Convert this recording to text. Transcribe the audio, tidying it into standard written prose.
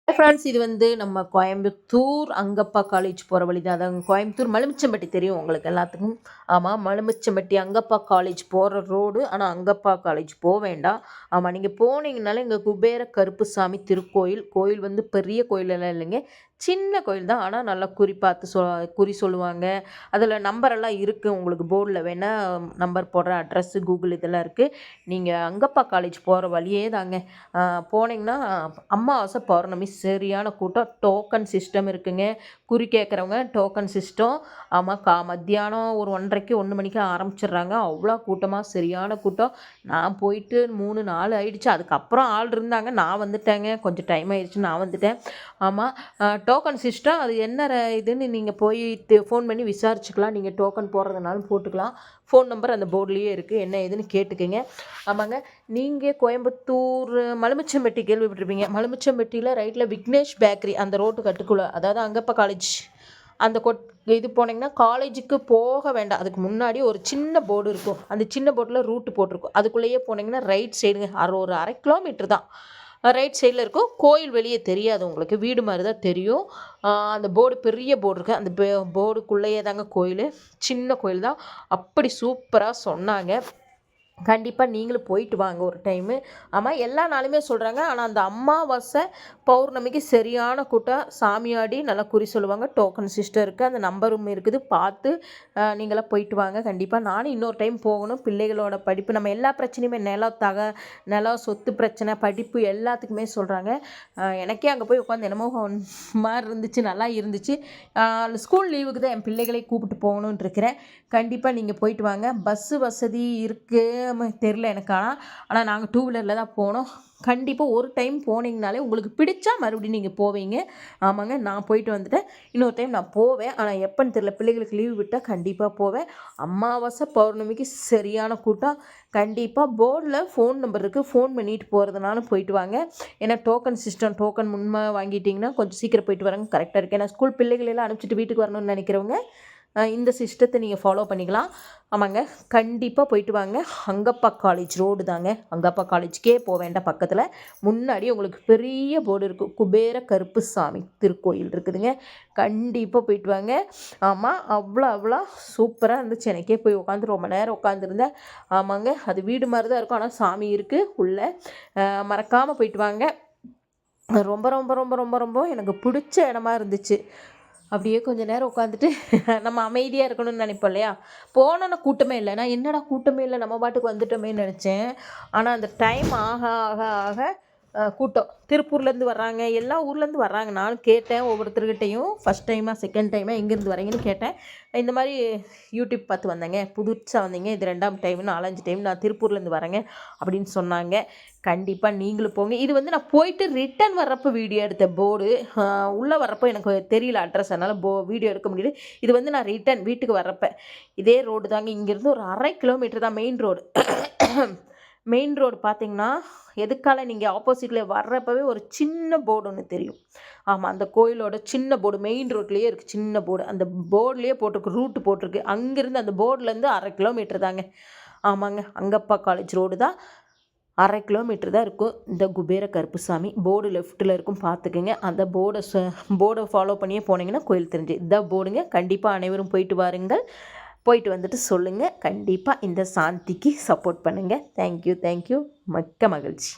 Friends இது வந்து நம்ம கோயம்புத்தூர் அங்கப்பா காலேஜ் போகிற வழி தான். அதான் கோயம்புத்தூர் மலுமிச்சம்பட்டி தெரியும் உங்களுக்கு எல்லாத்துக்கும். ஆமாம், மலுமிச்சம்பட்டி அங்கப்பா காலேஜ் போகிற ரோடு. ஆனால் அங்கப்பா காலேஜ் போக வேண்டாம். ஆமாம், நீங்கள் போனீங்கனாலே இங்கே குபேர கருப்புசாமி திருக்கோயில். கோயில் வந்து பெரிய கோயிலெல்லாம் இல்லைங்க, சின்ன கோயில் தான். ஆனால் நல்லா குறி பார்த்து குறி சொல்லுவாங்க. அதில் நம்பரெல்லாம் இருக்குது, உங்களுக்கு போர்டில் வேணால் நம்பர் போடுற அட்ரஸ்ஸு கூகுள் இதெல்லாம் இருக்குது. நீங்கள் அங்கப்பா காலேஜ் போகிற வழியே தாங்க. போனீங்கன்னா அமாவாசை பௌர்ணமி சரியான கூட்டம். டோக்கன் சிஸ்டம் இருக்குங்க. குறி கேட்குறவங்க டோக்கன் சிஸ்டம். ஆமாம், மத்தியானம் ஒரு 1:30க்கு 1 மணிக்கு ஆரம்பிச்சிடுறாங்க. அவ்வளோ கூட்டமாக சரியான கூட்டம். நான் போயிட்டு 3 நாள் ஆயிடுச்சு. அதுக்கப்புறம் ஆள் இருந்தாங்க, நான் வந்துட்டேங்க. கொஞ்சம் டைம் ஆயிடுச்சு, நான் வந்துட்டேன். ஆமாம், டோக்கன் சிஸ்டம் அது என்ன இதுன்னு நீங்கள் போய் ஃபோன் பண்ணி விசாரிச்சுக்கலாம். நீங்கள் டோக்கன் போடுறதுனாலும் போட்டுக்கலாம். ஃபோன் நம்பர் அந்த போர்ட்லேயே இருக்குது, என்ன ஏதுன்னு கேட்டுக்கோங்க. ஆமாங்க, நீங்கள் கோயம்புத்தூர் மலுமிச்சம்பட்டி கேள்விப்பட்டிருப்பீங்க. மலுமிச்சம்பட்டியில் ரைட்டில் விக்னேஷ் பேக்கரி அந்த ரோட்டு கட்டுக்குள்ளே, அதாவது அங்கப்பா காலேஜ் அந்த இது போனீங்கன்னா காலேஜுக்கு போக வேண்டாம். அதுக்கு முன்னாடி ஒரு சின்ன போர்டு இருக்கும். அந்த சின்ன போர்டில் ரூட்டு போட்டிருக்கும். அதுக்குள்ளேயே போனீங்கன்னா ரைட் சைடுங்க, ஒரு 1/2 கிலோமீட்டர் தான். ரைட் சைடில் இருக்கும். கோயில் வெளியே தெரியாது உங்களுக்கு, வீடு மாதிரி தான் தெரியும். அந்த போர்டு பெரிய போர்டு இருக்குது. அந்த போர்டுக்குள்ளேயே தாங்க கோயில். சின்ன கோயில் தான். அப்படி சூப்பராக சொன்னாங்க. கண்டிப்பாக நீங்களும் போயிட்டு வாங்க ஒரு டைமு. ஆமாம், எல்லா நாளுமே சொல்கிறாங்க. ஆனால் அந்த அமாவாசை பௌர்ணமிக்கு சரியான கூட்டம். சாமியாடி நல்லா குறி சொல்லுவாங்க. டோக்கன் சிஸ்டம் இருக்குது, அந்த நம்பரும் இருக்குது. பார்த்து நீங்களாம் போயிட்டு வாங்க. கண்டிப்பாக நானும் இன்னொரு டைம் போகணும். பிள்ளைகளோட படிப்பு, நம்ம எல்லா பிரச்சனையுமே நிலம் சொத்து பிரச்சனை படிப்பு எல்லாத்துக்குமே சொல்கிறாங்க. எனக்கே அங்கே போய் உட்காந்து என்னமோ மாதிரி இருந்துச்சு, நல்லா இருந்துச்சு. ஸ்கூல் லீவுக்கு தான் என் பிள்ளைகளை கூப்பிட்டு போகணுன்ட்டு இருக்கிறேன். கண்டிப்பாக நீங்கள் போயிட்டு வாங்க. பஸ்ஸு வசதி இருக்குது தெரில எனக்கு. ஆனால் நாங்கள் 2 வீலரில் தான் போனோம். கண்டிப்பாக ஒரு டைம் போனீங்கனாலே உங்களுக்கு பிடிச்சா மறுபடியும் நீங்கள் போவீங்க. ஆமாங்க, நான் போயிட்டு வந்துட்டேன். இன்னொரு டைம் நான் போவேன். ஆனால் எப்போன்னு தெரில, பிள்ளைகளுக்கு லீவு விட்டால் கண்டிப்பாக போவேன். அமாவாசை பௌர்ணமிக்கு சரியான கூட்டம். கண்டிப்பாக போர்டில் ஃபோன் நம்பர் இருக்குது, ஃபோன் பண்ணிட்டு போகிறதுனாலும் போயிட்டு வாங்க. ஏன்னா டோக்கன் சிஸ்டம், டோக்கன் முன்மை வாங்கிட்டிங்கன்னா கொஞ்சம் சீக்கிரம் போயிட்டு வராங்க, கரெக்டாக இருக்குது. ஏன்னா ஸ்கூல் பிள்ளைகளெல்லாம் அனுப்பிச்சிட்டு வீட்டுக்கு வரணும்னு நினைக்கிறவங்க இந்த சிஸ்டத்தை நீங்கள் ஃபாலோ பண்ணிக்கலாம். ஆமாங்க, கண்டிப்பாக போயிட்டு வாங்க. அங்கப்பா காலேஜ் ரோடு தாங்க. அங்கப்பா காலேஜுக்கே போக வேண்டாம், பக்கத்தில் முன்னாடி உங்களுக்கு பெரிய போர்டு இருக்குது, குபேர கருப்புசாமி திருக்கோயில் இருக்குதுங்க. கண்டிப்பாக போயிட்டு வாங்க. ஆமாம், அவ்வளோ சூப்பராக இருந்துச்சு. எனக்கே போய் உட்காந்து ரொம்ப நேரம் உட்காந்துருந்தேன். ஆமாங்க, அது வீடு மாதிரி தான் இருக்கும், ஆனால் சாமி இருக்குது உள்ளே. மறக்காமல் போயிட்டு வாங்க. ரொம்ப ரொம்ப ரொம்ப ரொம்ப ரொம்ப எனக்கு பிடிச்ச இடமா இருந்துச்சு. அப்படியே கொஞ்சம் நேரம் உட்காந்துட்டு நம்ம அமைதியாக இருக்கணும்னு நினைப்போம் இல்லையா. போனோன்னா கூட்டமே இல்லை. நான் என்னடா கூட்டமே இல்லை, நம்ம பாட்டுக்கு வந்துட்டோமேன்னு நினச்சேன். ஆனால் அந்த டைம் ஆக ஆக ஆக கூட்டம். திருப்பூர்லேருந்து வர்றாங்க, எல்லா ஊர்லேருந்து வர்றாங்க. நானும் கேட்டேன் ஒவ்வொருத்தர்கிட்டையும், ஃபஸ்ட் டைமாக செகண்ட் டைமாக எங்கேருந்து வரீங்கன்னு கேட்டேன். இந்த மாதிரி யூடியூப் பார்த்து வந்தேங்க, புதுசாக வந்தீங்க, இது 2ஆம் டைம், 4-5 டைம் நான் திருப்பூர்லேருந்து வரேங்க அப்படின்னு சொன்னாங்க. கண்டிப்பாக நீங்களும் போங்க. இது வந்து நான் போயிட்டு ரிட்டன் வர்றப்போ வீடியோ எடுத்த போர்டு. உள்ளே வர்றப்போ எனக்கு தெரியல அட்ரஸ், அதனால் வீடியோ எடுக்க முடியல. இது வந்து நான் ரிட்டன் வீட்டுக்கு வர்றப்போ இதே ரோடு தாங்க. இங்கேருந்து ஒரு 1/2 கிலோமீட்டர் தான் மெயின் ரோடு. மெயின் ரோடு பார்த்தீங்கன்னா எதுக்கால நீங்கள் ஆப்போசிட்டில் வர்றப்பவே ஒரு சின்ன போர்டு ஒன்று தெரியும். ஆமாம், அந்த கோயிலோட சின்ன போர்டு மெயின் ரோட்லேயே இருக்குது, சின்ன போர்டு. அந்த போர்ட்லேயே போட்டிருக்கு, ரூட்டு போட்டிருக்கு. அங்கேருந்து அந்த போர்ட்லேருந்து 1/2 கிலோமீட்டர் தாங்க. ஆமாங்க, அங்கப்பா காலேஜ் ரோடு தான். 1/2 கிலோமீட்டர் தான் இருக்கும். இந்த குபேர கருப்புசாமி போர்டு லெஃப்ட்டில் இருக்கும், பார்த்துக்குங்க. அந்த போர்டை ஃபாலோ பண்ணியே போனீங்கன்னா கோயில் தெரிஞ்சு இதான் போர்டுங்க. கண்டிப்பாக அனைவரும் போயிட்டு வாருங்கள். போயிட்டு வந்துட்டு சொல்லுங்கள். கண்டிப்பாக இந்த சாந்திக்கு சப்போர்ட் பண்ணுங்கள். தேங்க்யூ மிக்க மகிழ்ச்சி.